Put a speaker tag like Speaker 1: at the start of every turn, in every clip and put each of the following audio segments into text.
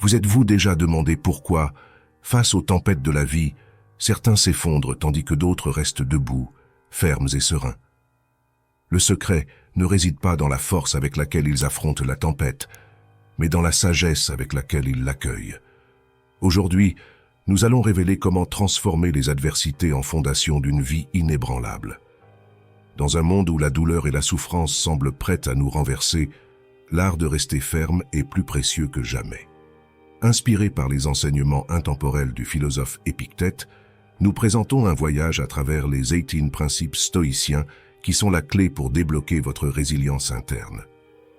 Speaker 1: Vous êtes-vous déjà demandé pourquoi, face aux tempêtes de la vie, certains s'effondrent tandis que d'autres restent debout, fermes et sereins? Le secret ne réside pas dans la force avec laquelle ils affrontent la tempête, mais dans la sagesse avec laquelle ils l'accueillent. Aujourd'hui, nous allons révéler comment transformer les adversités en fondation d'une vie inébranlable. Dans un monde où la douleur et la souffrance semblent prêtes à nous renverser, l'art de rester ferme est plus précieux que jamais. Inspiré par les enseignements intemporels du philosophe Épictète, nous présentons un voyage à travers les 18 principes stoïciens qui sont la clé pour débloquer votre résilience interne.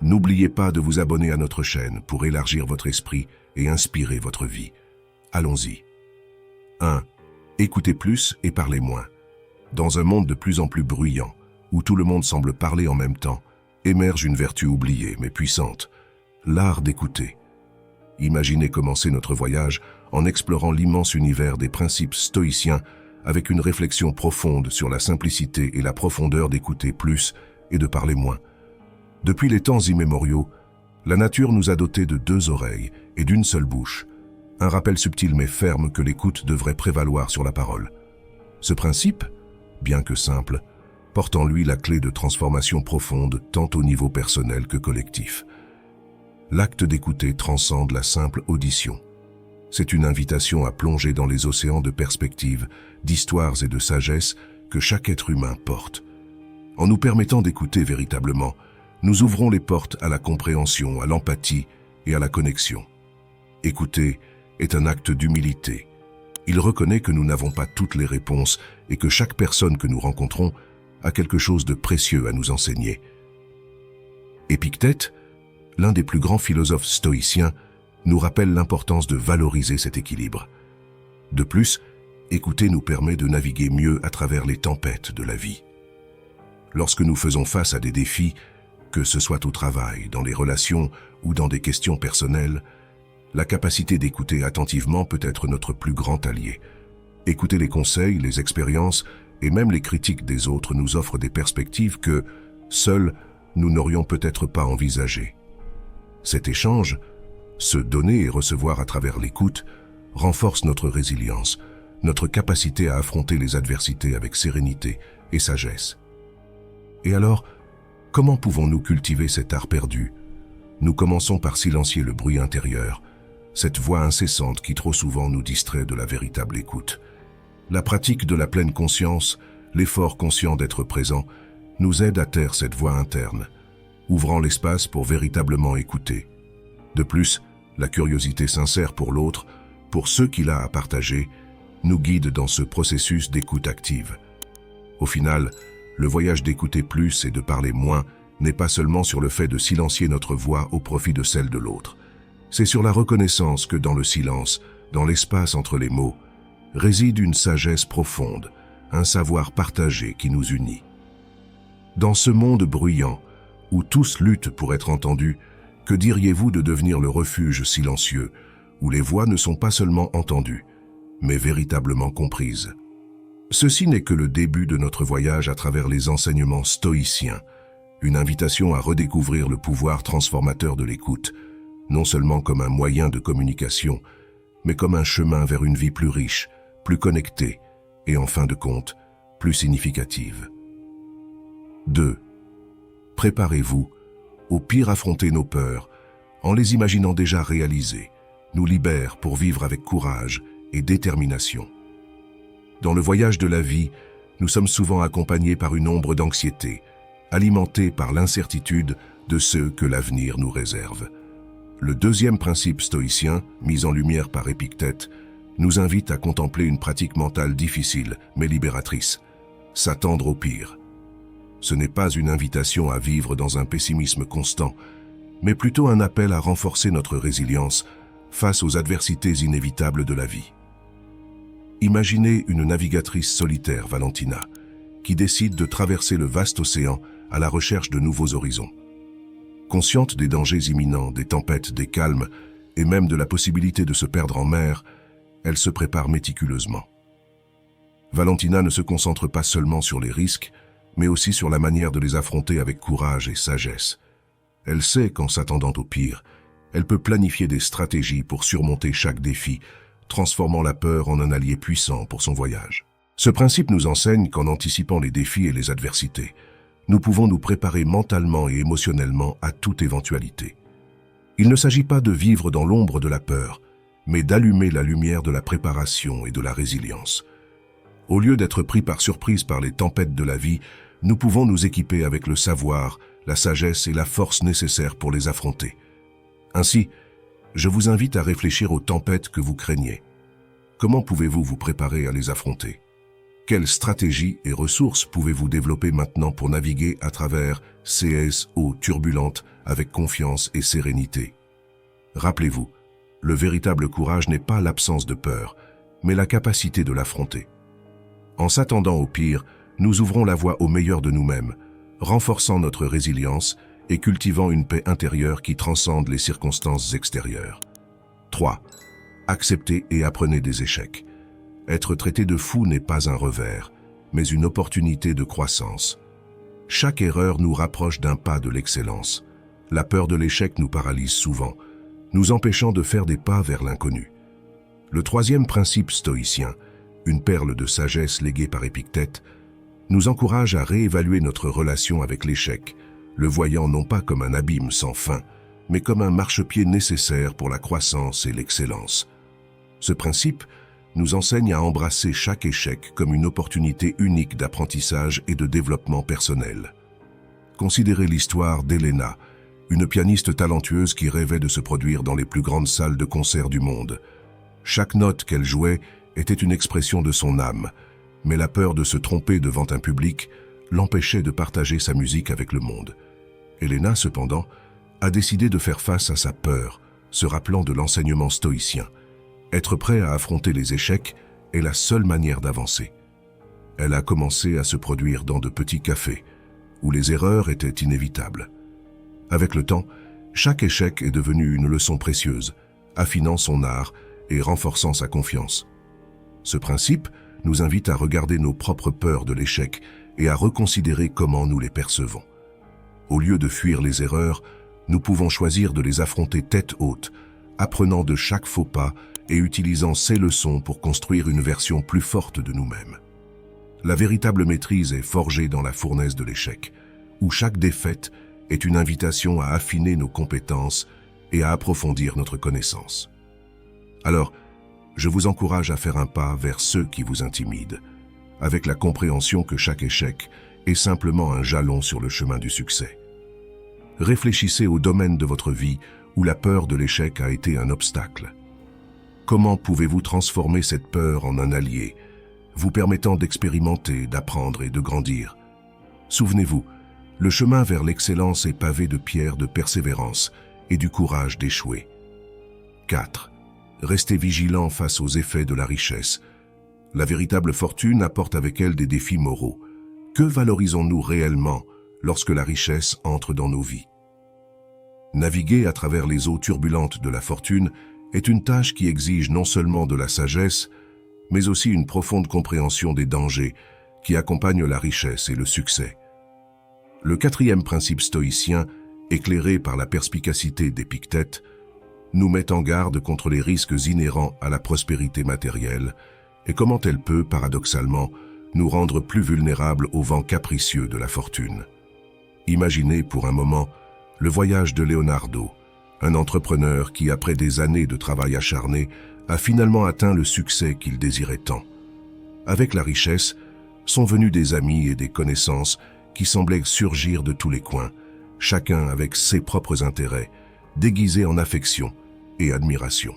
Speaker 1: N'oubliez pas de vous abonner à notre chaîne pour élargir votre esprit et inspirer votre vie. Allons-y. 1. Écoutez plus et parlez moins. Dans un monde de plus en plus bruyant, où tout le monde semble parler en même temps, émerge une vertu oubliée mais puissante, l'art d'écouter. Imaginez commencer notre voyage en explorant l'immense univers des principes stoïciens avec une réflexion profonde sur la simplicité et la profondeur d'écouter plus et de parler moins. Depuis les temps immémoriaux, la nature nous a dotés de 2 oreilles et d'une seule bouche, un rappel subtil mais ferme que l'écoute devrait prévaloir sur la parole. Ce principe, bien que simple, porte en lui la clé de transformation profonde tant au niveau personnel que collectif. L'acte d'écouter transcende la simple audition. C'est une invitation à plonger dans les océans de perspectives, d'histoires et de sagesse que chaque être humain porte. En nous permettant d'écouter véritablement, nous ouvrons les portes à la compréhension, à l'empathie et à la connexion. Écouter est un acte d'humilité. Il reconnaît que nous n'avons pas toutes les réponses et que chaque personne que nous rencontrons a quelque chose de précieux à nous enseigner. Épictète, l'un des plus grands philosophes stoïciens, nous rappelle l'importance de valoriser cet équilibre. De plus, écouter nous permet de naviguer mieux à travers les tempêtes de la vie. Lorsque nous faisons face à des défis, que ce soit au travail, dans les relations ou dans des questions personnelles, la capacité d'écouter attentivement peut être notre plus grand allié. Écouter les conseils, les expériences et même les critiques des autres nous offrent des perspectives que, seuls, nous n'aurions peut-être pas envisagées. Cet échange, se donner et recevoir à travers l'écoute, renforce notre résilience, notre capacité à affronter les adversités avec sérénité et sagesse. Et alors, comment pouvons-nous cultiver cet art perdu? Nous commençons par silencier le bruit intérieur, cette voix incessante qui trop souvent nous distrait de la véritable écoute. La pratique de la pleine conscience, l'effort conscient d'être présent, nous aide à taire cette voix interne, ouvrant l'espace pour véritablement écouter. De plus, la curiosité sincère pour l'autre, pour ceux qu'il a à partager, nous guide dans ce processus d'écoute active. Au final, le voyage d'écouter plus et de parler moins n'est pas seulement sur le fait de silencier notre voix au profit de celle de l'autre. C'est sur la reconnaissance que dans le silence, dans l'espace entre les mots, réside une sagesse profonde, un savoir partagé qui nous unit. Dans ce monde bruyant, où tous luttent pour être entendus, que diriez-vous de devenir le refuge silencieux, où les voix ne sont pas seulement entendues, mais véritablement comprises? Ceci n'est que le début de notre voyage à travers les enseignements stoïciens, une invitation à redécouvrir le pouvoir transformateur de l'écoute, non seulement comme un moyen de communication, mais comme un chemin vers une vie plus riche, plus connectée et en fin de compte, plus significative. 2. Préparez-vous. Au pire, affronter nos peurs, en les imaginant déjà réalisées, nous libère pour vivre avec courage et détermination. Dans le voyage de la vie, nous sommes souvent accompagnés par une ombre d'anxiété, alimentée par l'incertitude de ce que l'avenir nous réserve. Le 2e principe stoïcien, mis en lumière par Épictète, nous invite à contempler une pratique mentale difficile mais libératrice, s'attendre au pire. Ce n'est pas une invitation à vivre dans un pessimisme constant, mais plutôt un appel à renforcer notre résilience face aux adversités inévitables de la vie. Imaginez une navigatrice solitaire, Valentina, qui décide de traverser le vaste océan à la recherche de nouveaux horizons. Consciente des dangers imminents, des tempêtes, des calmes, et même de la possibilité de se perdre en mer, elle se prépare méticuleusement. Valentina ne se concentre pas seulement sur les risques, mais aussi sur la manière de les affronter avec courage et sagesse. Elle sait qu'en s'attendant au pire, Elle peut planifier des stratégies pour surmonter chaque défi, transformant la peur en un allié puissant pour son voyage. Ce principe nous enseigne qu'en anticipant les défis et les adversités, nous pouvons nous préparer mentalement et émotionnellement à toute éventualité. Il ne s'agit pas de vivre dans l'ombre de la peur, mais d'allumer la lumière de la préparation et de la résilience. Au lieu d'être pris par surprise par les tempêtes de la vie, nous pouvons nous équiper avec le savoir, la sagesse et la force nécessaires pour les affronter. Ainsi, je vous invite à réfléchir aux tempêtes que vous craignez. Comment pouvez-vous vous préparer à les affronter? Quelles stratégies et ressources pouvez-vous développer maintenant pour naviguer à travers ces eaux turbulentes avec confiance et sérénité? Rappelez-vous, le véritable courage n'est pas l'absence de peur, mais la capacité de l'affronter. En s'attendant au pire, nous ouvrons la voie au meilleur de nous-mêmes, renforçant notre résilience et cultivant une paix intérieure qui transcende les circonstances extérieures. 3. Acceptez et apprenez des échecs. Être traité de fou n'est pas un revers, mais une opportunité de croissance. Chaque erreur nous rapproche d'un pas de l'excellence. La peur de l'échec nous paralyse souvent, nous empêchant de faire des pas vers l'inconnu. Le troisième principe stoïcien, une perle de sagesse léguée par Épictète, nous encourage à réévaluer notre relation avec l'échec, le voyant non pas comme un abîme sans fin, mais comme un marchepied nécessaire pour la croissance et l'excellence. Ce principe nous enseigne à embrasser chaque échec comme une opportunité unique d'apprentissage et de développement personnel. Considérez l'histoire d'Helena, une pianiste talentueuse qui rêvait de se produire dans les plus grandes salles de concert du monde. Chaque note qu'elle jouait était une expression de son âme, mais la peur de se tromper devant un public l'empêchait de partager sa musique avec le monde. Helena, cependant, a décidé de faire face à sa peur, se rappelant de l'enseignement stoïcien. Être prêt à affronter les échecs est la seule manière d'avancer. Elle a commencé à se produire dans de petits cafés, où les erreurs étaient inévitables. Avec le temps, chaque échec est devenu une leçon précieuse, affinant son art et renforçant sa confiance. Ce principe nous invite à regarder nos propres peurs de l'échec et à reconsidérer comment nous les percevons. Au lieu de fuir les erreurs, nous pouvons choisir de les affronter tête haute, apprenant de chaque faux pas et utilisant ces leçons pour construire une version plus forte de nous-mêmes. La véritable maîtrise est forgée dans la fournaise de l'échec, où chaque défaite est une invitation à affiner nos compétences et à approfondir notre connaissance. Alors, je vous encourage à faire un pas vers ceux qui vous intimident, avec la compréhension que chaque échec est simplement un jalon sur le chemin du succès. Réfléchissez au domaine de votre vie où la peur de l'échec a été un obstacle. Comment pouvez-vous transformer cette peur en un allié, vous permettant d'expérimenter, d'apprendre et de grandir? Souvenez-vous, le chemin vers l'excellence est pavé de pierres de persévérance et du courage d'échouer. 4. Restez vigilant face aux effets de la richesse. La véritable fortune apporte avec elle des défis moraux. Que valorisons-nous réellement lorsque la richesse entre dans nos vies? Naviguer à travers les eaux turbulentes de la fortune est une tâche qui exige non seulement de la sagesse, mais aussi une profonde compréhension des dangers qui accompagnent la richesse et le succès. Le quatrième principe stoïcien, éclairé par la perspicacité d'Épictète, nous met en garde contre les risques inhérents à la prospérité matérielle et comment elle peut, paradoxalement, nous rendre plus vulnérables aux vents capricieux de la fortune. Imaginez pour un moment le voyage de Leonardo, un entrepreneur qui, après des années de travail acharné, a finalement atteint le succès qu'il désirait tant. Avec la richesse, sont venus des amis et des connaissances qui semblaient surgir de tous les coins, chacun avec ses propres intérêts, déguisés en affection et admiration.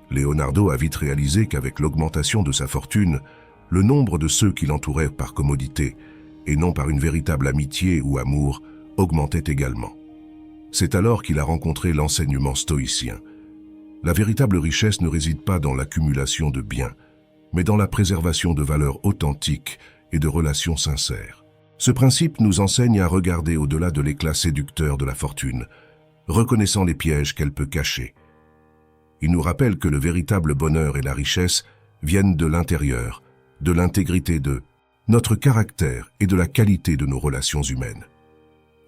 Speaker 1: Leonardo a vite réalisé qu'avec l'augmentation de sa fortune, le nombre de ceux qui l'entouraient par commodité, et non par une véritable amitié ou amour, augmentait également. C'est alors qu'il a rencontré l'enseignement stoïcien. La véritable richesse ne réside pas dans l'accumulation de biens, mais dans la préservation de valeurs authentiques et de relations sincères. Ce principe nous enseigne à regarder au-delà de l'éclat séducteur de la fortune, reconnaissant les pièges qu'elle peut cacher. Il nous rappelle que le véritable bonheur et la richesse viennent de l'intérieur, de l'intégrité de notre caractère et de la qualité de nos relations humaines.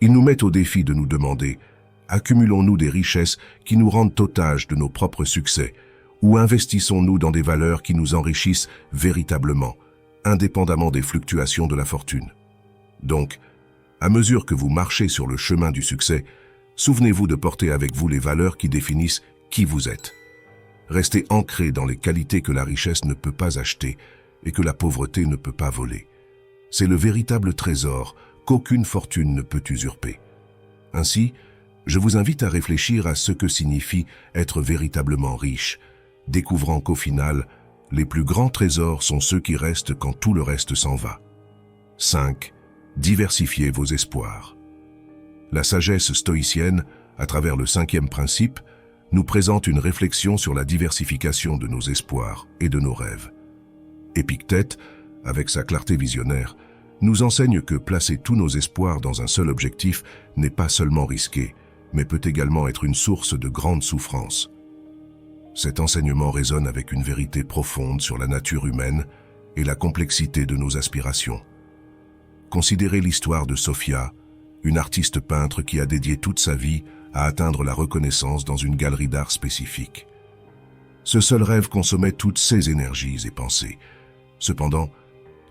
Speaker 1: Il nous met au défi de nous demander Accumulons-nous des richesses qui nous rendent otages de nos propres succès, ou investissons-nous dans des valeurs qui nous enrichissent véritablement, indépendamment des fluctuations de la fortune? Donc, à mesure que vous marchez sur le chemin du succès, souvenez-vous de porter avec vous les valeurs qui définissent qui vous êtes. Restez ancré dans les qualités que la richesse ne peut pas acheter et que la pauvreté ne peut pas voler. C'est le véritable trésor qu'aucune fortune ne peut usurper. Ainsi, je vous invite à réfléchir à ce que signifie être véritablement riche, découvrant qu'au final, les plus grands trésors sont ceux qui restent quand tout le reste s'en va. 5. Diversifiez vos espoirs. La sagesse stoïcienne, à travers le 5e principe, nous présente une réflexion sur la diversification de nos espoirs et de nos rêves. Épictète, avec sa clarté visionnaire, nous enseigne que placer tous nos espoirs dans un seul objectif n'est pas seulement risqué, mais peut également être une source de grande souffrance. Cet enseignement résonne avec une vérité profonde sur la nature humaine et la complexité de nos aspirations. Considérez l'histoire de Sophia, une artiste peintre qui a dédié toute sa vie à atteindre la reconnaissance dans une galerie d'art spécifique. Ce seul rêve consommait toutes ses énergies et pensées. Cependant,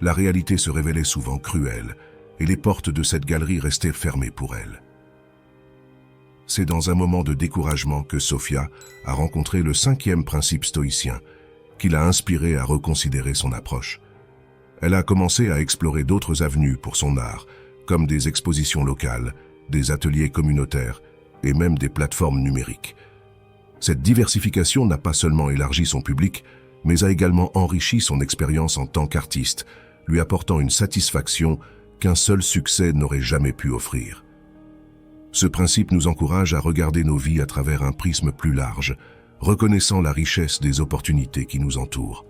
Speaker 1: la réalité se révélait souvent cruelle et les portes de cette galerie restaient fermées pour elle. C'est dans un moment de découragement que Sophia a rencontré le 5e principe stoïcien, qui l'a inspirée à reconsidérer son approche. Elle a commencé à explorer d'autres avenues pour son art, comme des expositions locales, des ateliers communautaires et même des plateformes numériques. Cette diversification n'a pas seulement élargi son public, mais a également enrichi son expérience en tant qu'artiste, lui apportant une satisfaction qu'un seul succès n'aurait jamais pu offrir. Ce principe nous encourage à regarder nos vies à travers un prisme plus large, reconnaissant la richesse des opportunités qui nous entourent.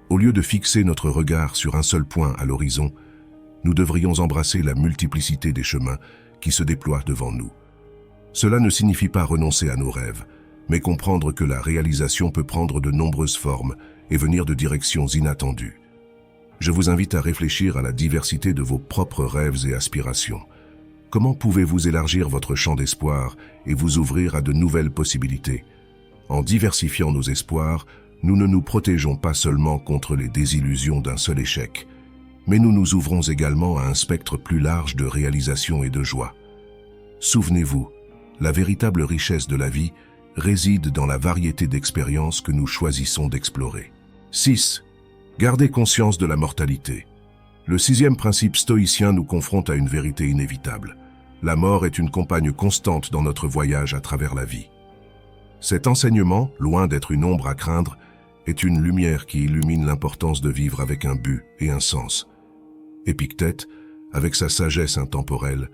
Speaker 1: Au lieu de fixer notre regard sur un seul point à l'horizon, nous devrions embrasser la multiplicité des chemins qui se déploient devant nous. Cela ne signifie pas renoncer à nos rêves, mais comprendre que la réalisation peut prendre de nombreuses formes et venir de directions inattendues. Je vous invite à réfléchir à la diversité de vos propres rêves et aspirations. Comment pouvez-vous élargir votre champ d'espoir et vous ouvrir à de nouvelles possibilités? En diversifiant nos espoirs, nous ne nous protégeons pas seulement contre les désillusions d'un seul échec, mais nous nous ouvrons également à un spectre plus large de réalisation et de joie. Souvenez-vous, la véritable richesse de la vie réside dans la variété d'expériences que nous choisissons d'explorer. 6. Gardez conscience de la mortalité. Le 6e principe stoïcien nous confronte à une vérité inévitable. La mort est une compagne constante dans notre voyage à travers la vie. Cet enseignement, loin d'être une ombre à craindre, est une lumière qui illumine l'importance de vivre avec un but et un sens. Épictète, avec sa sagesse intemporelle,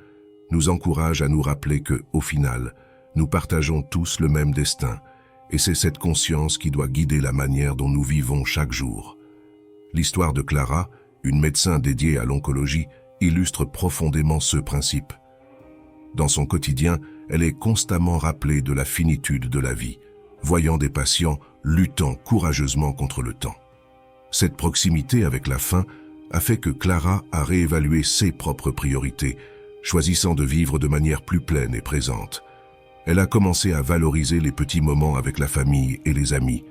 Speaker 1: nous encourage à nous rappeler que, au final, nous partageons tous le même destin, et c'est cette conscience qui doit guider la manière dont nous vivons chaque jour. L'histoire de Clara, une médecin dédiée à l'oncologie, illustre profondément ce principe. Dans son quotidien, elle est constamment rappelée de la finitude de la vie, voyant des patients luttant courageusement contre le temps. Cette proximité avec la fin a fait que Clara a réévalué ses propres priorités, choisissant de vivre de manière plus pleine et présente. Elle a commencé à valoriser les petits moments avec la famille et les amis,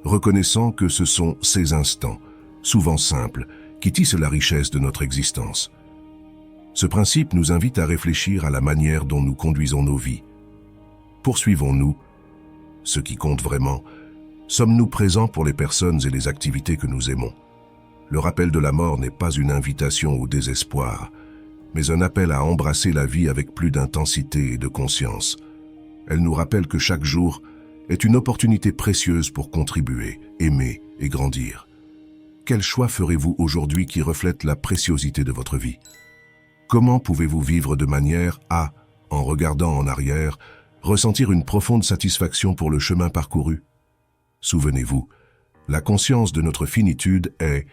Speaker 1: reconnaissant que ce sont ces instants, souvent simples, qui tissent la richesse de notre existence. Ce principe nous invite à réfléchir à la manière dont nous conduisons nos vies. Poursuivons-nous ce qui compte vraiment? Sommes-nous présents pour les personnes et les activités que nous aimons? Le rappel de la mort n'est pas une invitation au désespoir, mais un appel à embrasser la vie avec plus d'intensité et de conscience. Elle nous rappelle que chaque jour est une opportunité précieuse pour contribuer, aimer et grandir. Quel choix ferez-vous aujourd'hui qui reflète la préciosité de votre vie? Comment pouvez-vous vivre de manière à, en regardant en arrière, ressentir une profonde satisfaction pour le chemin parcouru? Souvenez-vous, la conscience de notre finitude est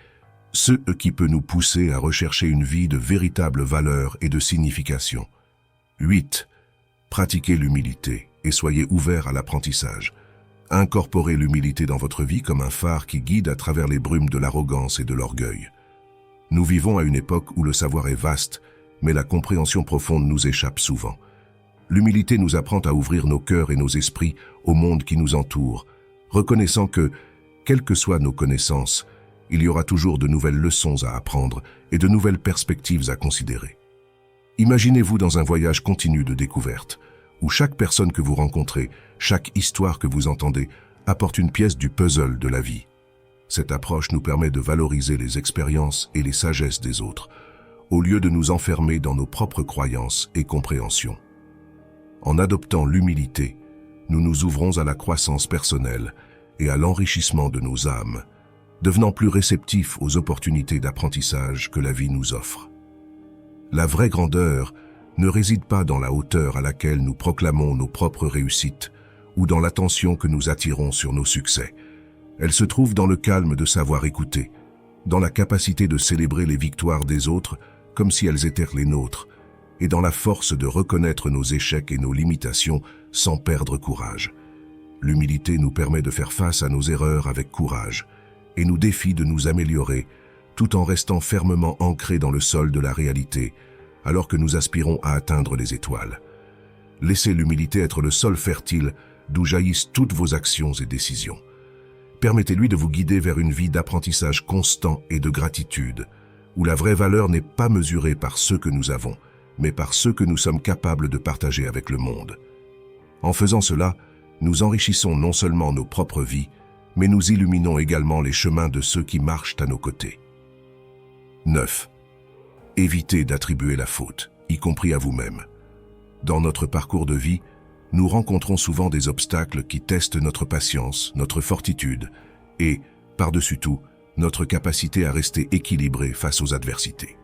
Speaker 1: ce qui peut nous pousser à rechercher une vie de véritable valeur et de signification. 8. Pratiquez l'humilité et soyez ouverts à l'apprentissage. Incorporez l'humilité dans votre vie comme un phare qui guide à travers les brumes de l'arrogance et de l'orgueil. Nous vivons à une époque où le savoir est vaste, mais la compréhension profonde nous échappe souvent. L'humilité nous apprend à ouvrir nos cœurs et nos esprits au monde qui nous entoure, reconnaissant que, quelles que soient nos connaissances, il y aura toujours de nouvelles leçons à apprendre et de nouvelles perspectives à considérer. Imaginez-vous dans un voyage continu de découverte, où chaque personne que vous rencontrez, chaque histoire que vous entendez, apporte une pièce du puzzle de la vie. Cette approche nous permet de valoriser les expériences et les sagesses des autres, au lieu de nous enfermer dans nos propres croyances et compréhensions. En adoptant l'humilité, nous nous ouvrons à la croissance personnelle et à l'enrichissement de nos âmes, devenant plus réceptifs aux opportunités d'apprentissage que la vie nous offre. La vraie grandeur ne réside pas dans la hauteur à laquelle nous proclamons nos propres réussites ou dans l'attention que nous attirons sur nos succès. Elle se trouve dans le calme de savoir écouter, dans la capacité de célébrer les victoires des autres comme si elles étaient les nôtres, et dans la force de reconnaître nos échecs et nos limitations sans perdre courage. L'humilité nous permet de faire face à nos erreurs avec courage et nous défie de nous améliorer tout en restant fermement ancrés dans le sol de la réalité alors que nous aspirons à atteindre les étoiles. Laissez l'humilité être le sol fertile d'où jaillissent toutes vos actions et décisions. Permettez-lui de vous guider vers une vie d'apprentissage constant et de gratitude, où la vraie valeur n'est pas mesurée par ce que nous avons, mais par ce que nous sommes capables de partager avec le monde. En faisant cela, nous enrichissons non seulement nos propres vies, mais nous illuminons également les chemins de ceux qui marchent à nos côtés. 9. Évitez d'attribuer la faute, y compris à vous-même. Dans notre parcours de vie, nous rencontrons souvent des obstacles qui testent notre patience, notre fortitude et, par-dessus tout, notre capacité à rester équilibré face aux adversités.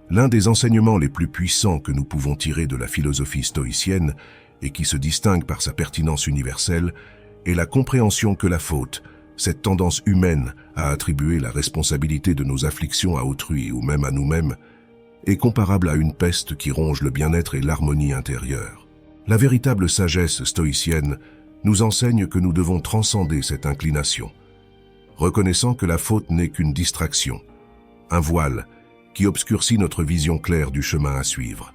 Speaker 1: L'un des enseignements les plus puissants que nous pouvons tirer de la philosophie stoïcienne et qui se distingue par sa pertinence universelle est la compréhension que la faute, cette tendance humaine à attribuer la responsabilité de nos afflictions à autrui ou même à nous-mêmes, est comparable à une peste qui ronge le bien-être et l'harmonie intérieure. La véritable sagesse stoïcienne nous enseigne que nous devons transcender cette inclination, reconnaissant que la faute n'est qu'une distraction, un voile qui obscurcit notre vision claire du chemin à suivre.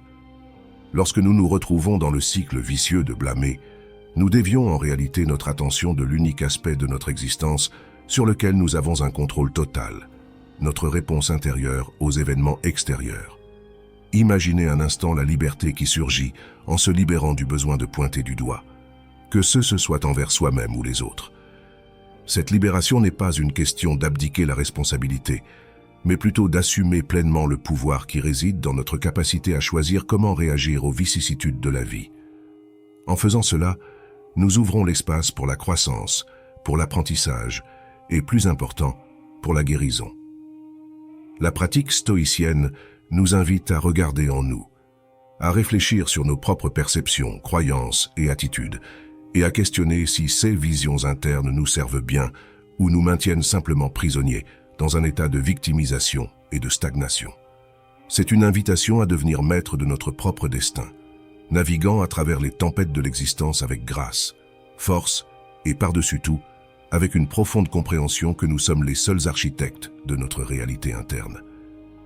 Speaker 1: Lorsque nous nous retrouvons dans le cycle vicieux de blâmer, nous dévions en réalité notre attention de l'unique aspect de notre existence sur lequel nous avons un contrôle total, notre réponse intérieure aux événements extérieurs. Imaginez un instant la liberté qui surgit en se libérant du besoin de pointer du doigt, que ce soit envers soi-même ou les autres. Cette libération n'est pas une question d'abdiquer la responsabilité, mais plutôt d'assumer pleinement le pouvoir qui réside dans notre capacité à choisir comment réagir aux vicissitudes de la vie. En faisant cela, nous ouvrons l'espace pour la croissance, pour l'apprentissage et, plus important, pour la guérison. La pratique stoïcienne nous invite à regarder en nous, à réfléchir sur nos propres perceptions, croyances et attitudes, et à questionner si ces visions internes nous servent bien ou nous maintiennent simplement prisonniers dans un état de victimisation et de stagnation. C'est une invitation à devenir maître de notre propre destin, naviguant à travers les tempêtes de l'existence avec grâce, force et par-dessus tout, avec une profonde compréhension que nous sommes les seuls architectes de notre réalité interne.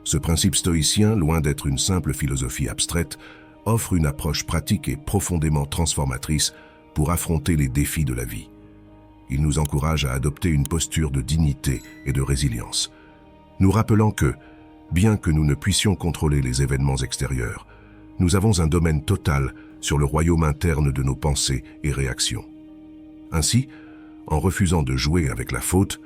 Speaker 1: Ce principe stoïcien, loin d'être une simple philosophie abstraite, offre une approche pratique et profondément transformatrice pour affronter les défis de la vie. Il nous encourage à adopter une posture de dignité et de résilience, nous rappelant que, bien que nous ne puissions contrôler les événements extérieurs, nous avons un domaine total sur le royaume interne de nos pensées et réactions. Ainsi, en refusant de jouer avec la faute,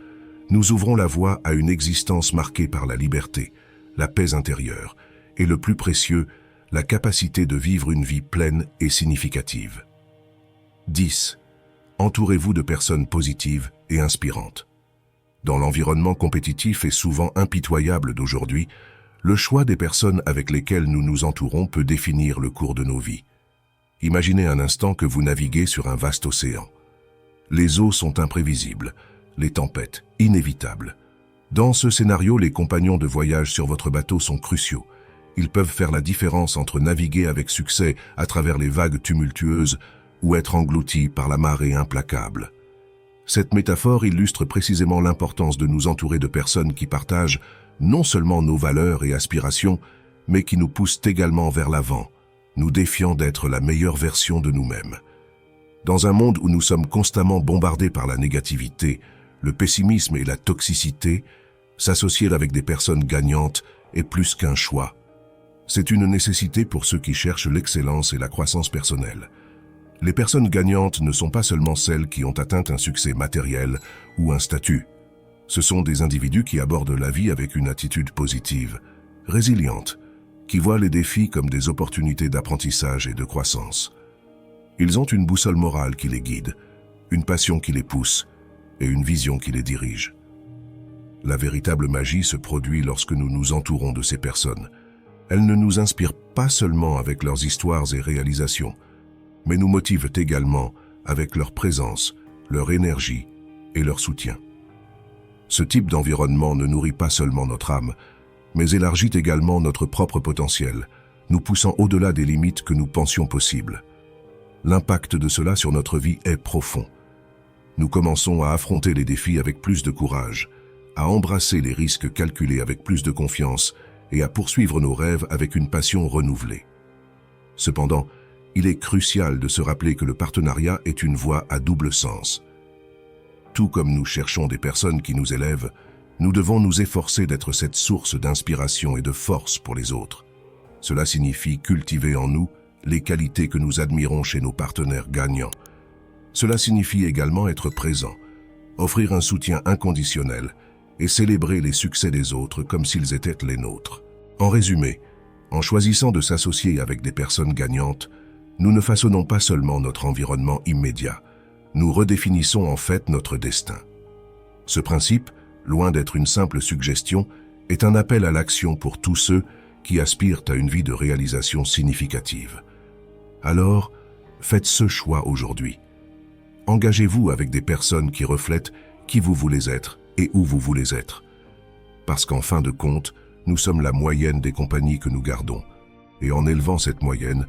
Speaker 1: nous ouvrons la voie à une existence marquée par la liberté, la paix intérieure et le plus précieux, la capacité de vivre une vie pleine et significative. 10. Entourez-vous de personnes positives et inspirantes. Dans l'environnement compétitif et souvent impitoyable d'aujourd'hui, le choix des personnes avec lesquelles nous nous entourons peut définir le cours de nos vies. Imaginez un instant que vous naviguez sur un vaste océan. Les eaux sont imprévisibles, les tempêtes inévitables. Dans ce scénario, les compagnons de voyage sur votre bateau sont cruciaux. Ils peuvent faire la différence entre naviguer avec succès à travers les vagues tumultueuses ou être engloutis par la marée implacable. Cette métaphore illustre précisément l'importance de nous entourer de personnes qui partagent non seulement nos valeurs et aspirations, mais qui nous poussent également vers l'avant, nous défiant d'être la meilleure version de nous-mêmes. Dans un monde où nous sommes constamment bombardés par la négativité, le pessimisme et la toxicité, s'associer avec des personnes gagnantes est plus qu'un choix. C'est une nécessité pour ceux qui cherchent l'excellence et la croissance personnelle. Les personnes gagnantes ne sont pas seulement celles qui ont atteint un succès matériel ou un statut. Ce sont des individus qui abordent la vie avec une attitude positive, résiliente, qui voient les défis comme des opportunités d'apprentissage et de croissance. Ils ont une boussole morale qui les guide, une passion qui les pousse et une vision qui les dirige. La véritable magie se produit lorsque nous nous entourons de ces personnes. Elles ne nous inspirent pas seulement avec leurs histoires et réalisations, mais nous motivent également avec leur présence, leur énergie et leur soutien. Ce type d'environnement ne nourrit pas seulement notre âme, mais élargit également notre propre potentiel, nous poussant au-delà des limites que nous pensions possibles. L'impact de cela sur notre vie est profond. Nous commençons à affronter les défis avec plus de courage, à embrasser les risques calculés avec plus de confiance et à poursuivre nos rêves avec une passion renouvelée. Cependant, il est crucial de se rappeler que le partenariat est une voie à double sens. Tout comme nous cherchons des personnes qui nous élèvent, nous devons nous efforcer d'être cette source d'inspiration et de force pour les autres. Cela signifie cultiver en nous les qualités que nous admirons chez nos partenaires gagnants. Cela signifie également être présent, offrir un soutien inconditionnel et célébrer les succès des autres comme s'ils étaient les nôtres. En résumé, en choisissant de s'associer avec des personnes gagnantes, nous ne façonnons pas seulement notre environnement immédiat, nous redéfinissons en fait notre destin. Ce principe, loin d'être une simple suggestion, est un appel à l'action pour tous ceux qui aspirent à une vie de réalisation significative. Alors, faites ce choix aujourd'hui. Engagez-vous avec des personnes qui reflètent qui vous voulez être et où vous voulez être. Parce qu'en fin de compte, nous sommes la moyenne des compagnies que nous gardons. Et en élevant cette moyenne,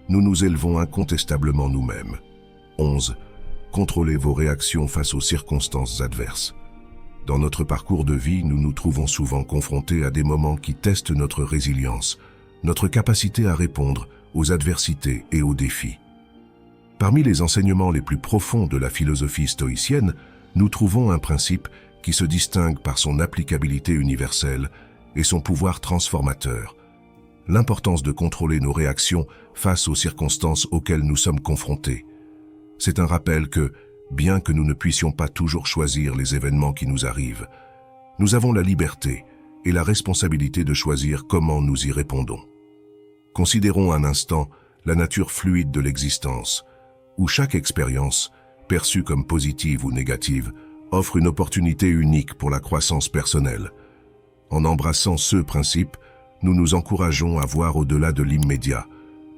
Speaker 1: nous nous élevons incontestablement nous-mêmes. 11. Contrôlez vos réactions face aux circonstances adverses. Dans notre parcours de vie, nous nous trouvons souvent confrontés à des moments qui testent notre résilience, notre capacité à répondre aux adversités et aux défis. Parmi les enseignements les plus profonds de la philosophie stoïcienne, nous trouvons un principe qui se distingue par son applicabilité universelle et son pouvoir transformateur. L'importance de contrôler nos réactions face aux circonstances auxquelles nous sommes confrontés. C'est un rappel que, bien que nous ne puissions pas toujours choisir les événements qui nous arrivent, nous avons la liberté et la responsabilité de choisir comment nous y répondons. Considérons un instant la nature fluide de l'existence, où chaque expérience, perçue comme positive ou négative, offre une opportunité unique pour la croissance personnelle. En embrassant ce principe, nous nous encourageons à voir au-delà de l'immédiat,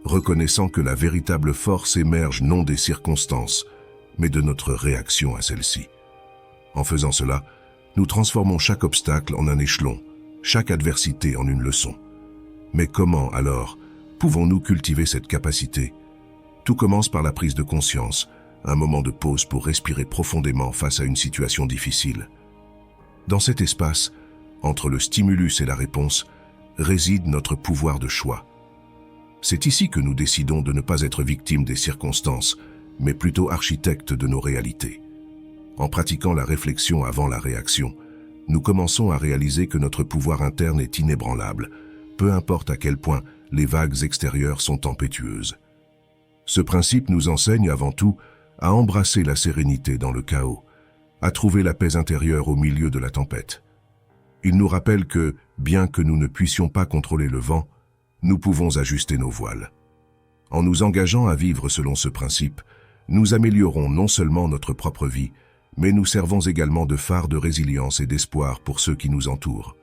Speaker 1: reconnaissant que la véritable force émerge non des circonstances, mais de notre réaction à celles-ci. En faisant cela, nous transformons chaque obstacle en un échelon, chaque adversité en une leçon. Mais comment, alors, pouvons-nous cultiver cette capacité? Tout commence par la prise de conscience, un moment de pause pour respirer profondément face à une situation difficile. Dans cet espace, entre le stimulus et la réponse, réside notre pouvoir de choix. C'est ici que nous décidons de ne pas être victimes des circonstances, mais plutôt architectes de nos réalités. En pratiquant la réflexion avant la réaction, nous commençons à réaliser que notre pouvoir interne est inébranlable, peu importe à quel point les vagues extérieures sont tempétueuses. Ce principe nous enseigne avant tout à embrasser la sérénité dans le chaos, à trouver la paix intérieure au milieu de la tempête. Il nous rappelle que, bien que nous ne puissions pas contrôler le vent, nous pouvons ajuster nos voiles. En nous engageant à vivre selon ce principe, nous améliorons non seulement notre propre vie, mais nous servons également de phare de résilience et d'espoir pour ceux qui nous entourent.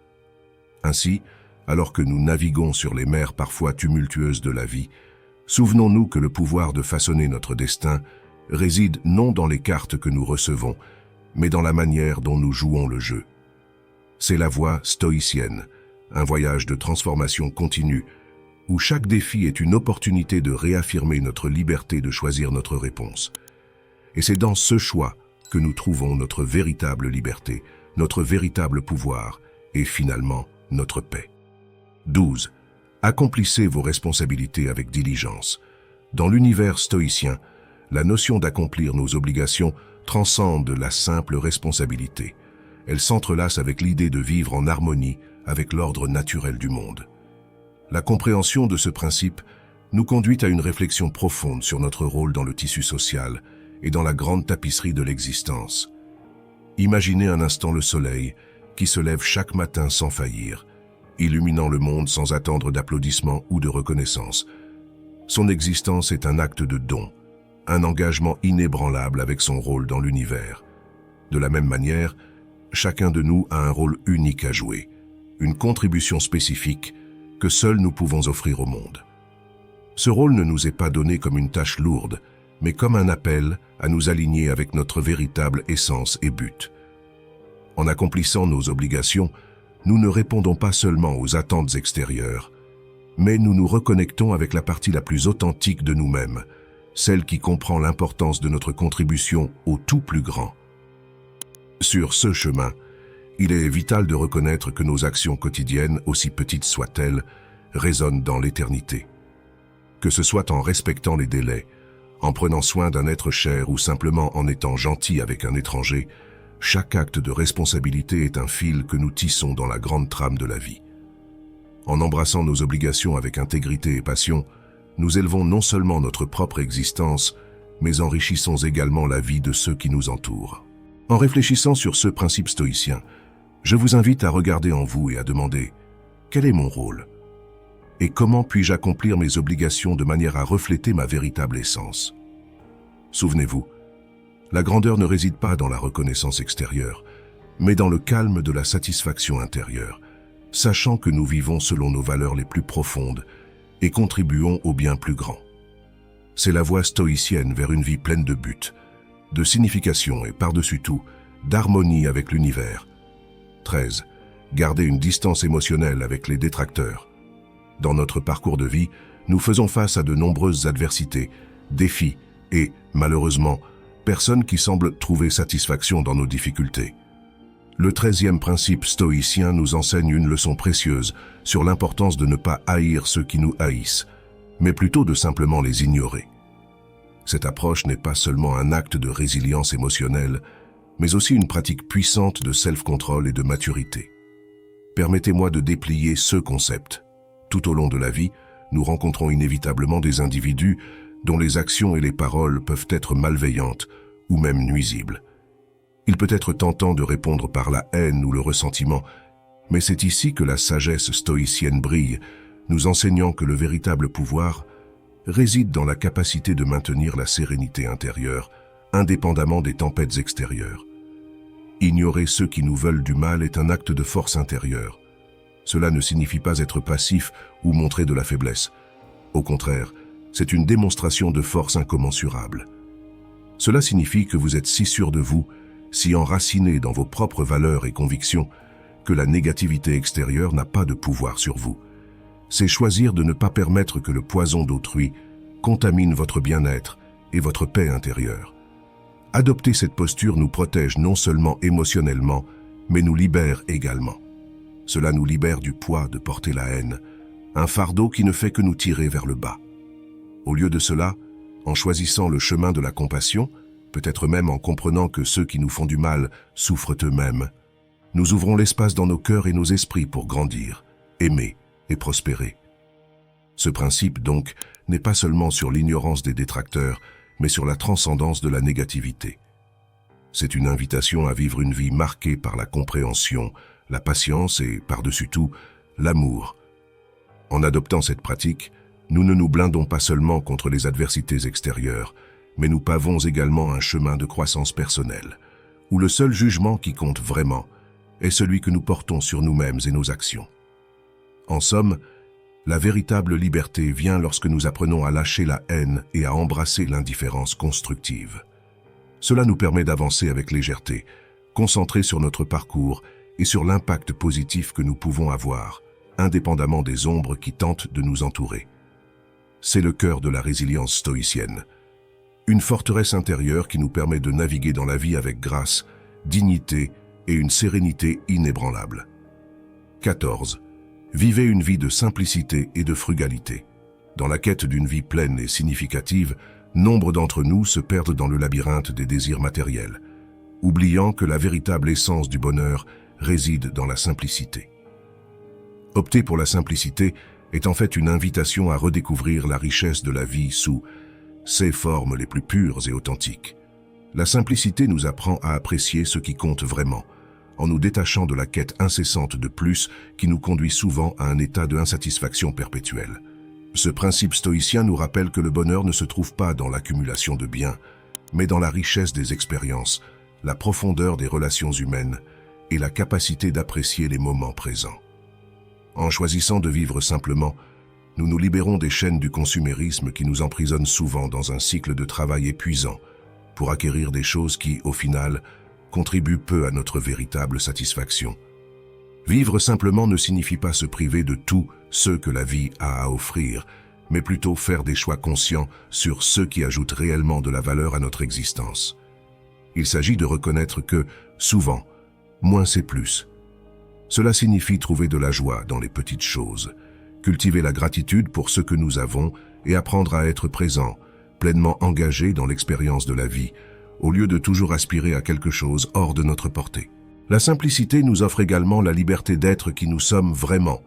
Speaker 1: Ainsi, alors que nous naviguons sur les mers parfois tumultueuses de la vie, souvenons-nous que le pouvoir de façonner notre destin réside non dans les cartes que nous recevons, mais dans la manière dont nous jouons le jeu. C'est la voie stoïcienne, un voyage de transformation continue, où chaque défi est une opportunité de réaffirmer notre liberté de choisir notre réponse. Et c'est dans ce choix que nous trouvons notre véritable liberté, notre véritable pouvoir et finalement notre paix. 12. Accomplissez vos responsabilités avec diligence. Dans l'univers stoïcien, la notion d'accomplir nos obligations transcende la simple responsabilité. Elle s'entrelace avec l'idée de vivre en harmonie avec l'ordre naturel du monde. La compréhension de ce principe nous conduit à une réflexion profonde sur notre rôle dans le tissu social et dans la grande tapisserie de l'existence. Imaginez un instant le soleil qui se lève chaque matin sans faillir, illuminant le monde sans attendre d'applaudissements ou de reconnaissance. Son existence est un acte de don, un engagement inébranlable avec son rôle dans l'univers. De la même manière, chacun de nous a un rôle unique à jouer, une contribution spécifique que seuls nous pouvons offrir au monde. Ce rôle ne nous est pas donné comme une tâche lourde, mais comme un appel à nous aligner avec notre véritable essence et but. En accomplissant nos obligations, nous ne répondons pas seulement aux attentes extérieures, mais nous nous reconnectons avec la partie la plus authentique de nous-mêmes, celle qui comprend l'importance de notre contribution au tout plus grand. Sur ce chemin, il est vital de reconnaître que nos actions quotidiennes, aussi petites soient-elles, résonnent dans l'éternité. Que ce soit en respectant les délais, en prenant soin d'un être cher ou simplement en étant gentil avec un étranger, chaque acte de responsabilité est un fil que nous tissons dans la grande trame de la vie. En embrassant nos obligations avec intégrité et passion, nous élevons non seulement notre propre existence, mais enrichissons également la vie de ceux qui nous entourent. En réfléchissant sur ce principe stoïcien, je vous invite à regarder en vous et à demander « Quel est mon rôle ? Et comment puis-je accomplir mes obligations de manière à refléter ma véritable essence ?» Souvenez-vous, la grandeur ne réside pas dans la reconnaissance extérieure, mais dans le calme de la satisfaction intérieure, sachant que nous vivons selon nos valeurs les plus profondes et contribuons au bien plus grand. C'est la voie stoïcienne vers une vie pleine de buts, de signification et par-dessus tout, d'harmonie avec l'univers. 13. Gardez une distance émotionnelle avec les détracteurs. Dans notre parcours de vie, nous faisons face à de nombreuses adversités, défis et, malheureusement, personnes qui semblent trouver satisfaction dans nos difficultés. Le 13e principe stoïcien nous enseigne une leçon précieuse sur l'importance de ne pas haïr ceux qui nous haïssent, mais plutôt de simplement les ignorer. Cette approche n'est pas seulement un acte de résilience émotionnelle, mais aussi une pratique puissante de self-control et de maturité. Permettez-moi de déplier ce concept. Tout au long de la vie, nous rencontrons inévitablement des individus dont les actions et les paroles peuvent être malveillantes ou même nuisibles. Il peut être tentant de répondre par la haine ou le ressentiment, mais c'est ici que la sagesse stoïcienne brille, nous enseignant que le véritable pouvoir réside dans la capacité de maintenir la sérénité intérieure, indépendamment des tempêtes extérieures. Ignorer ceux qui nous veulent du mal est un acte de force intérieure. Cela ne signifie pas être passif ou montrer de la faiblesse. Au contraire, c'est une démonstration de force incommensurable. Cela signifie que vous êtes si sûr de vous, si enraciné dans vos propres valeurs et convictions, que la négativité extérieure n'a pas de pouvoir sur vous. C'est choisir de ne pas permettre que le poison d'autrui contamine votre bien-être et votre paix intérieure. Adopter cette posture nous protège non seulement émotionnellement, mais nous libère également. Cela nous libère du poids de porter la haine, un fardeau qui ne fait que nous tirer vers le bas. Au lieu de cela, en choisissant le chemin de la compassion, peut-être même en comprenant que ceux qui nous font du mal souffrent eux-mêmes, nous ouvrons l'espace dans nos cœurs et nos esprits pour grandir, aimer et prospérer. Ce principe, donc, n'est pas seulement sur l'ignorance des détracteurs, mais sur la transcendance de la négativité. C'est une invitation à vivre une vie marquée par la compréhension, la patience et, par-dessus tout, l'amour. En adoptant cette pratique, nous ne nous blindons pas seulement contre les adversités extérieures, mais nous pavons également un chemin de croissance personnelle, où le seul jugement qui compte vraiment est celui que nous portons sur nous-mêmes et nos actions. En somme, la véritable liberté vient lorsque nous apprenons à lâcher la haine et à embrasser l'indifférence constructive. Cela nous permet d'avancer avec légèreté, concentrés sur notre parcours et sur l'impact positif que nous pouvons avoir, indépendamment des ombres qui tentent de nous entourer. C'est le cœur de la résilience stoïcienne, une forteresse intérieure qui nous permet de naviguer dans la vie avec grâce, dignité et une sérénité inébranlable. 14. Vivez une vie de simplicité et de frugalité. Dans la quête d'une vie pleine et significative, nombre d'entre nous se perdent dans le labyrinthe des désirs matériels, oubliant que la véritable essence du bonheur réside dans la simplicité. Opter pour la simplicité est en fait une invitation à redécouvrir la richesse de la vie sous ses formes les plus pures et authentiques. La simplicité nous apprend à apprécier ce qui compte vraiment, en nous détachant de la quête incessante de plus qui nous conduit souvent à un état de insatisfaction perpétuelle. Ce principe stoïcien nous rappelle que le bonheur ne se trouve pas dans l'accumulation de biens, mais dans la richesse des expériences, la profondeur des relations humaines et la capacité d'apprécier les moments présents. En choisissant de vivre simplement, nous nous libérons des chaînes du consumérisme qui nous emprisonnent souvent dans un cycle de travail épuisant pour acquérir des choses qui, au final, contribuent peu à notre véritable satisfaction. Vivre simplement ne signifie pas se priver de tout ce que la vie a à offrir, mais plutôt faire des choix conscients sur ce qui ajoute réellement de la valeur à notre existence. Il s'agit de reconnaître que, souvent, moins c'est plus. Cela signifie trouver de la joie dans les petites choses, cultiver la gratitude pour ce que nous avons et apprendre à être présent, pleinement engagé dans l'expérience de la vie, au lieu de toujours aspirer à quelque chose hors de notre portée. La simplicité nous offre également la liberté d'être qui nous sommes vraiment,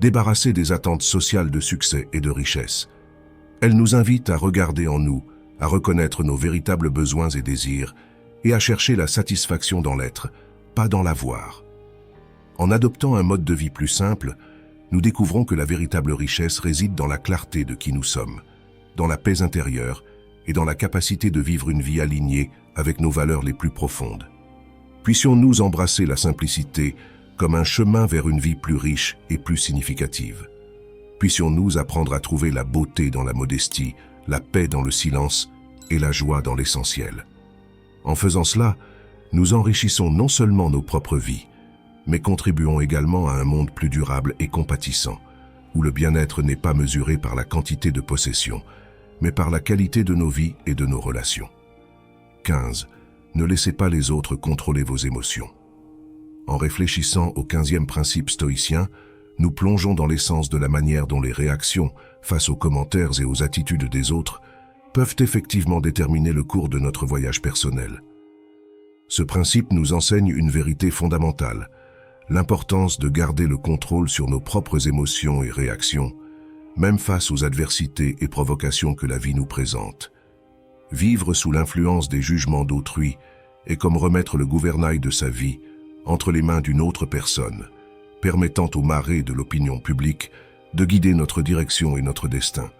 Speaker 1: débarrassés des attentes sociales de succès et de richesse. Elle nous invite à regarder en nous, à reconnaître nos véritables besoins et désirs, et à chercher la satisfaction dans l'être, pas dans l'avoir. En adoptant un mode de vie plus simple, nous découvrons que la véritable richesse réside dans la clarté de qui nous sommes, dans la paix intérieure et dans la capacité de vivre une vie alignée avec nos valeurs les plus profondes. Puissions-nous embrasser la simplicité comme un chemin vers une vie plus riche et plus significative. Puissions-nous apprendre à trouver la beauté dans la modestie, la paix dans le silence et la joie dans l'essentiel. En faisant cela, nous enrichissons non seulement nos propres vies, mais contribuons également à un monde plus durable et compatissant, où le bien-être n'est pas mesuré par la quantité de possessions, mais par la qualité de nos vies et de nos relations. 15. Ne laissez pas les autres contrôler vos émotions. En réfléchissant au 15e principe stoïcien, nous plongeons dans l'essence de la manière dont les réactions face aux commentaires et aux attitudes des autres peuvent effectivement déterminer le cours de notre voyage personnel. Ce principe nous enseigne une vérité fondamentale, l'importance de garder le contrôle sur nos propres émotions et réactions, même face aux adversités et provocations que la vie nous présente. Vivre sous l'influence des jugements d'autrui est comme remettre le gouvernail de sa vie entre les mains d'une autre personne, permettant aux marées de l'opinion publique de guider notre direction et notre destin.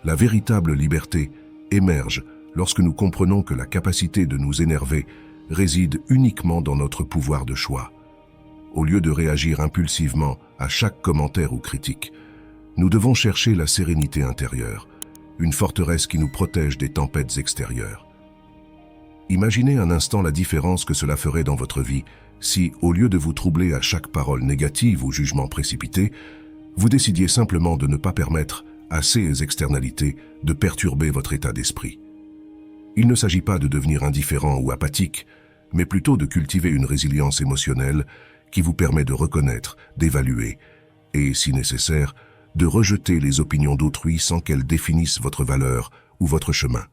Speaker 1: La véritable liberté émerge lorsque nous comprenons que la capacité de nous énerver réside uniquement dans notre pouvoir de choix. Au lieu de réagir impulsivement à chaque commentaire ou critique, nous devons chercher la sérénité intérieure, une forteresse qui nous protège des tempêtes extérieures. Imaginez un instant la différence que cela ferait dans votre vie si, au lieu de vous troubler à chaque parole négative ou jugement précipité, vous décidiez simplement de ne pas permettre à ces externalités de perturber votre état d'esprit. Il ne s'agit pas de devenir indifférent ou apathique, mais plutôt de cultiver une résilience émotionnelle qui vous permet de reconnaître, d'évaluer et, si nécessaire, de rejeter les opinions d'autrui sans qu'elles définissent votre valeur ou votre chemin.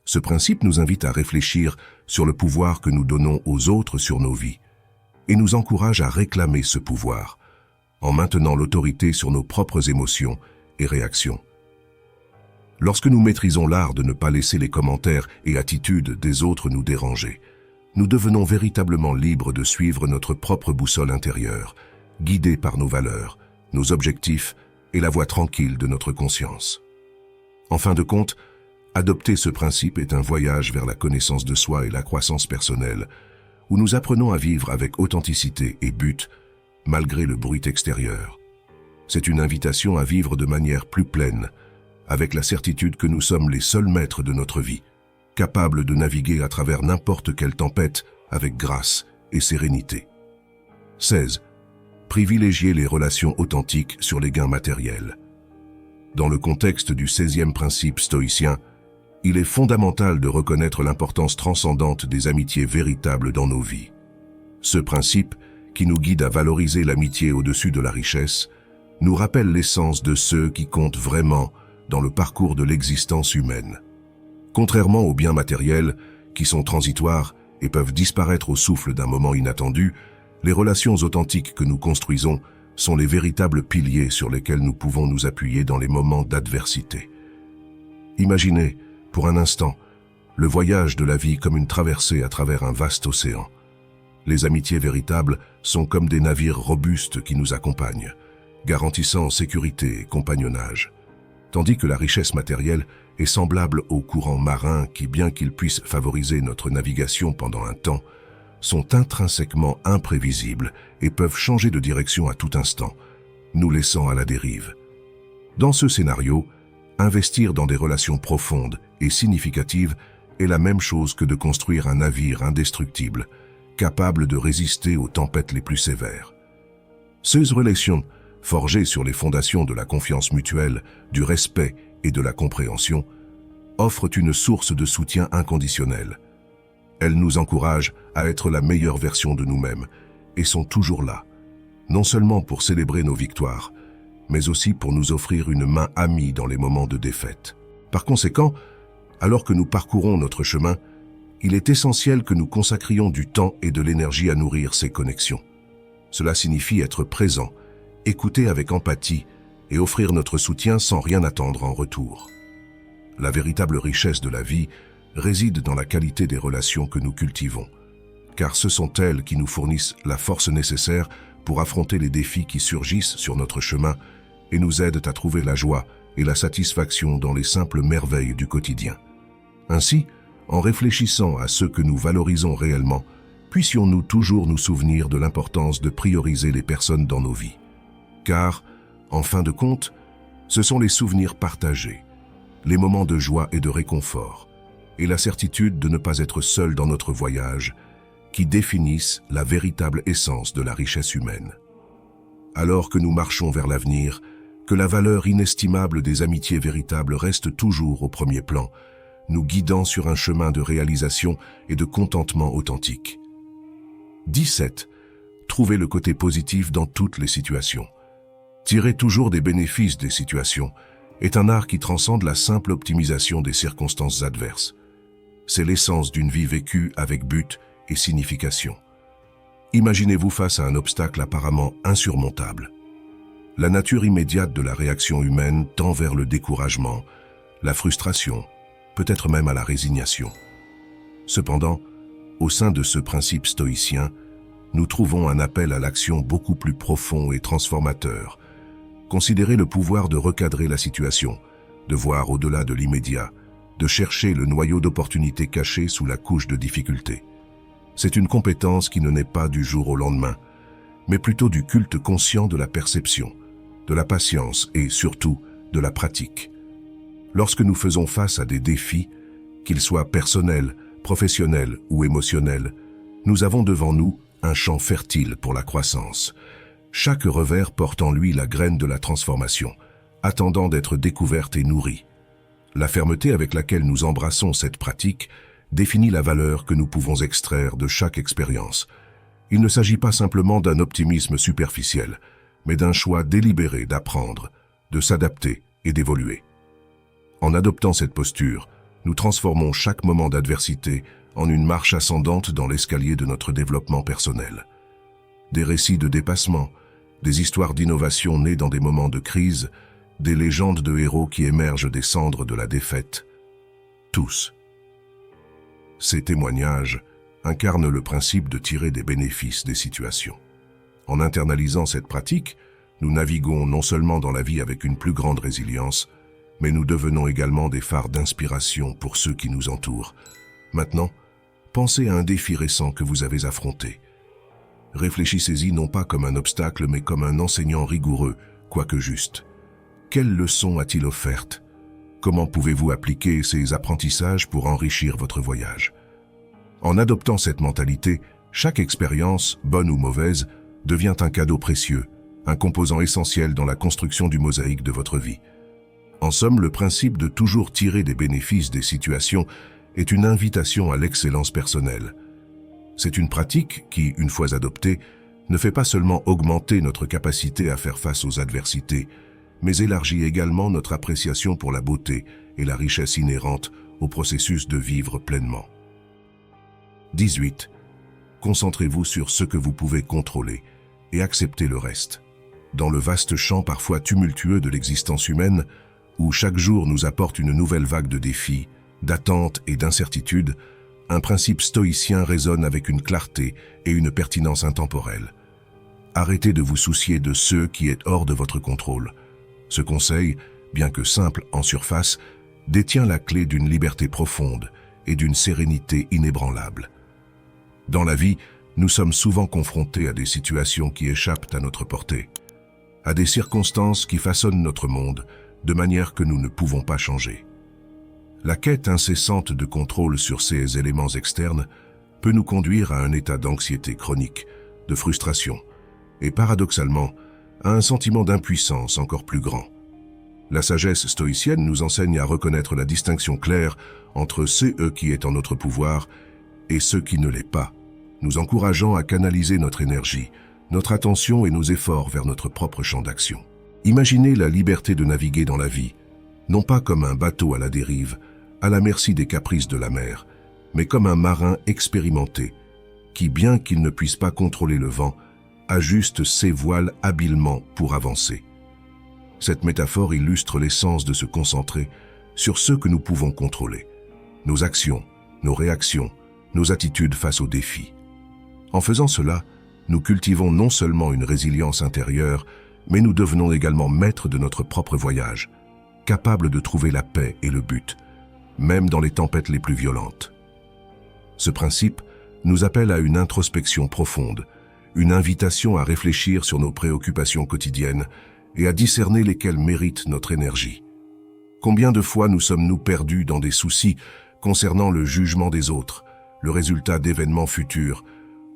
Speaker 1: Ce principe nous invite à réfléchir sur le pouvoir que nous donnons aux autres sur nos vies et nous encourage à réclamer ce pouvoir en maintenant l'autorité sur nos propres émotions et réactions. Lorsque nous maîtrisons l'art de ne pas laisser les commentaires et attitudes des autres nous déranger, nous devenons véritablement libres de suivre notre propre boussole intérieure, guidés par nos valeurs, nos objectifs et la voie tranquille de notre conscience. En fin de compte, adopter ce principe est un voyage vers la connaissance de soi et la croissance personnelle, où nous apprenons à vivre avec authenticité et but, malgré le bruit extérieur. C'est une invitation à vivre de manière plus pleine, avec la certitude que nous sommes les seuls maîtres de notre vie, capables de naviguer à travers n'importe quelle tempête avec grâce et sérénité. 16. Privilégier les relations authentiques sur les gains matériels. Dans le contexte du 16e principe stoïcien, il est fondamental de reconnaître l'importance transcendante des amitiés véritables dans nos vies. Ce principe, qui nous guide à valoriser l'amitié au-dessus de la richesse, nous rappelle l'essence de ceux qui comptent vraiment dans le parcours de l'existence humaine. Contrairement aux biens matériels, qui sont transitoires et peuvent disparaître au souffle d'un moment inattendu, les relations authentiques que nous construisons sont les véritables piliers sur lesquels nous pouvons nous appuyer dans les moments d'adversité. Imaginez, pour un instant, le voyage de la vie comme une traversée à travers un vaste océan. Les amitiés véritables sont comme des navires robustes qui nous accompagnent, garantissant sécurité et compagnonnage, tandis que la richesse matérielle est semblable aux courants marins qui, bien qu'ils puissent favoriser notre navigation pendant un temps, sont intrinsèquement imprévisibles et peuvent changer de direction à tout instant, nous laissant à la dérive. Dans ce scénario, investir dans des relations profondes et significatives est la même chose que de construire un navire indestructible, capable de résister aux tempêtes les plus sévères. Ces relations, forgées sur les fondations de la confiance mutuelle, du respect et de la compréhension, offrent une source de soutien inconditionnel. Elles nous encouragent à être la meilleure version de nous-mêmes et sont toujours là, non seulement pour célébrer nos victoires, mais aussi pour nous offrir une main amie dans les moments de défaite. Par conséquent, alors que nous parcourons notre chemin, il est essentiel que nous consacrions du temps et de l'énergie à nourrir ces connexions. Cela signifie être présent, écouter avec empathie et offrir notre soutien sans rien attendre en retour. La véritable richesse de la vie réside dans la qualité des relations que nous cultivons, car ce sont elles qui nous fournissent la force nécessaire pour affronter les défis qui surgissent sur notre chemin et nous aident à trouver la joie et la satisfaction dans les simples merveilles du quotidien. Ainsi, en réfléchissant à ce que nous valorisons réellement, puissions-nous toujours nous souvenir de l'importance de prioriser les personnes dans nos vies. Car, en fin de compte, ce sont les souvenirs partagés, les moments de joie et de réconfort, et la certitude de ne pas être seul dans notre voyage, qui définissent la véritable essence de la richesse humaine. Alors que nous marchons vers l'avenir, que la valeur inestimable des amitiés véritables reste toujours au premier plan, nous guidant sur un chemin de réalisation et de contentement authentique. 17. Trouvez le côté positif dans toutes les situations. Tirer toujours des bénéfices des situations est un art qui transcende la simple optimisation des circonstances adverses. C'est l'essence d'une vie vécue avec but et signification. Imaginez-vous face à un obstacle apparemment insurmontable. La nature immédiate de la réaction humaine tend vers le découragement, la frustration, peut-être même à la résignation. Cependant, au sein de ce principe stoïcien, nous trouvons un appel à l'action beaucoup plus profond et transformateur. Considérez le pouvoir de recadrer la situation, de voir au-delà de l'immédiat, de chercher le noyau d'opportunité caché sous la couche de difficulté. C'est une compétence qui ne naît pas du jour au lendemain, mais plutôt du culte conscient de la perception, de la patience et surtout de la pratique. Lorsque nous faisons face à des défis, qu'ils soient personnels, professionnels ou émotionnels, nous avons devant nous un champ fertile pour la croissance. Chaque revers porte en lui la graine de la transformation, attendant d'être découverte et nourrie. La fermeté avec laquelle nous embrassons cette pratique définit la valeur que nous pouvons extraire de chaque expérience. Il ne s'agit pas simplement d'un optimisme superficiel, mais d'un choix délibéré d'apprendre, de s'adapter et d'évoluer. En adoptant cette posture, nous transformons chaque moment d'adversité en une marche ascendante dans l'escalier de notre développement personnel. Des récits de dépassement, des histoires d'innovation nées dans des moments de crise, des légendes de héros qui émergent des cendres de la défaite. Tous. Ces témoignages incarnent le principe de tirer des bénéfices des situations. En internalisant cette pratique, nous naviguons non seulement dans la vie avec une plus grande résilience, mais nous devenons également des phares d'inspiration pour ceux qui nous entourent. Maintenant, pensez à un défi récent que vous avez affronté. Réfléchissez-y non pas comme un obstacle, mais comme un enseignant rigoureux, quoique juste. Quelles leçons a-t-il offertes? Comment pouvez-vous appliquer ces apprentissages pour enrichir votre voyage? En adoptant cette mentalité, chaque expérience, bonne ou mauvaise, devient un cadeau précieux, un composant essentiel dans la construction du mosaïque de votre vie. En somme, le principe de toujours tirer des bénéfices des situations est une invitation à l'excellence personnelle. C'est une pratique qui, une fois adoptée, ne fait pas seulement augmenter notre capacité à faire face aux adversités, mais élargit également notre appréciation pour la beauté et la richesse inhérente au processus de vivre pleinement. 18. Concentrez-vous sur ce que vous pouvez contrôler et acceptez le reste. Dans le vaste champ parfois tumultueux de l'existence humaine, où chaque jour nous apporte une nouvelle vague de défis, d'attentes et d'incertitudes, un principe stoïcien résonne avec une clarté et une pertinence intemporelle. Arrêtez de vous soucier de ce qui est hors de votre contrôle. Ce conseil, bien que simple en surface, détient la clé d'une liberté profonde et d'une sérénité inébranlable. Dans la vie, nous sommes souvent confrontés à des situations qui échappent à notre portée, à des circonstances qui façonnent notre monde de manière que nous ne pouvons pas changer. La quête incessante de contrôle sur ces éléments externes peut nous conduire à un état d'anxiété chronique, de frustration, et paradoxalement, à un sentiment d'impuissance encore plus grand. La sagesse stoïcienne nous enseigne à reconnaître la distinction claire entre ce qui est en notre pouvoir et ce qui ne l'est pas, nous encourageant à canaliser notre énergie, notre attention et nos efforts vers notre propre champ d'action. Imaginez la liberté de naviguer dans la vie, non pas comme un bateau à la dérive, à la merci des caprices de la mer, mais comme un marin expérimenté, qui, bien qu'il ne puisse pas contrôler le vent, ajuste ses voiles habilement pour avancer. Cette métaphore illustre l'essence de se concentrer sur ce que nous pouvons contrôler, nos actions, nos réactions, nos attitudes face aux défis. En faisant cela, nous cultivons non seulement une résilience intérieure, mais nous devenons également maîtres de notre propre voyage, capables de trouver la paix et le but, même dans les tempêtes les plus violentes. Ce principe nous appelle à une introspection profonde, une invitation à réfléchir sur nos préoccupations quotidiennes et à discerner lesquelles méritent notre énergie. Combien de fois nous sommes-nous perdus dans des soucis concernant le jugement des autres, le résultat d'événements futurs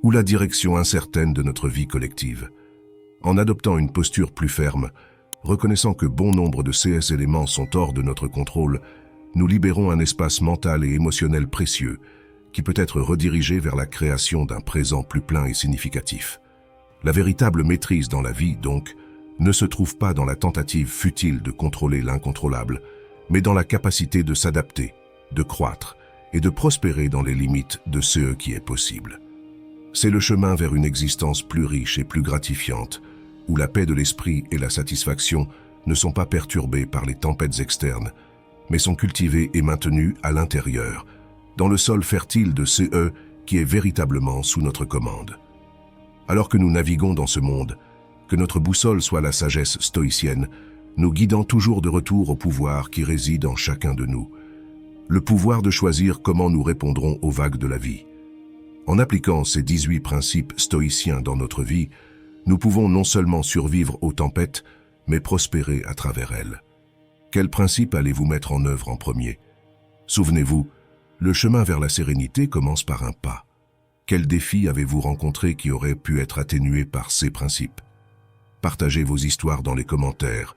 Speaker 1: ou la direction incertaine de notre vie collective? En adoptant une posture plus ferme, reconnaissant que bon nombre de ces éléments sont hors de notre contrôle, nous libérons un espace mental et émotionnel précieux qui peut être redirigé vers la création d'un présent plus plein et significatif. La véritable maîtrise dans la vie, donc, ne se trouve pas dans la tentative futile de contrôler l'incontrôlable, mais dans la capacité de s'adapter, de croître et de prospérer dans les limites de ce qui est possible. C'est le chemin vers une existence plus riche et plus gratifiante, où la paix de l'esprit et la satisfaction ne sont pas perturbées par les tempêtes externes, mais sont cultivées et maintenues à l'intérieur, dans le sol fertile de ce qui est véritablement sous notre commande. Alors que nous naviguons dans ce monde, que notre boussole soit la sagesse stoïcienne, nous guidant toujours de retour au pouvoir qui réside en chacun de nous, le pouvoir de choisir comment nous répondrons aux vagues de la vie. En appliquant ces 18 principes stoïciens dans notre vie, nous pouvons non seulement survivre aux tempêtes, mais prospérer à travers elles. Quels principes allez-vous mettre en œuvre en premier? Souvenez-vous, le chemin vers la sérénité commence par un pas. Quels défis avez-vous rencontrés qui auraient pu être atténués par ces principes? Partagez vos histoires dans les commentaires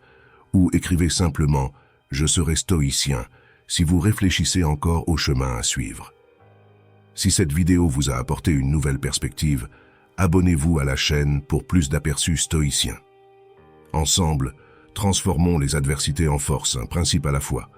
Speaker 1: ou écrivez simplement « Je serai stoïcien » si vous réfléchissez encore au chemin à suivre. Si cette vidéo vous a apporté une nouvelle perspective, abonnez-vous à la chaîne pour plus d'aperçus stoïciens. Ensemble, transformons les adversités en force, un principe à la fois.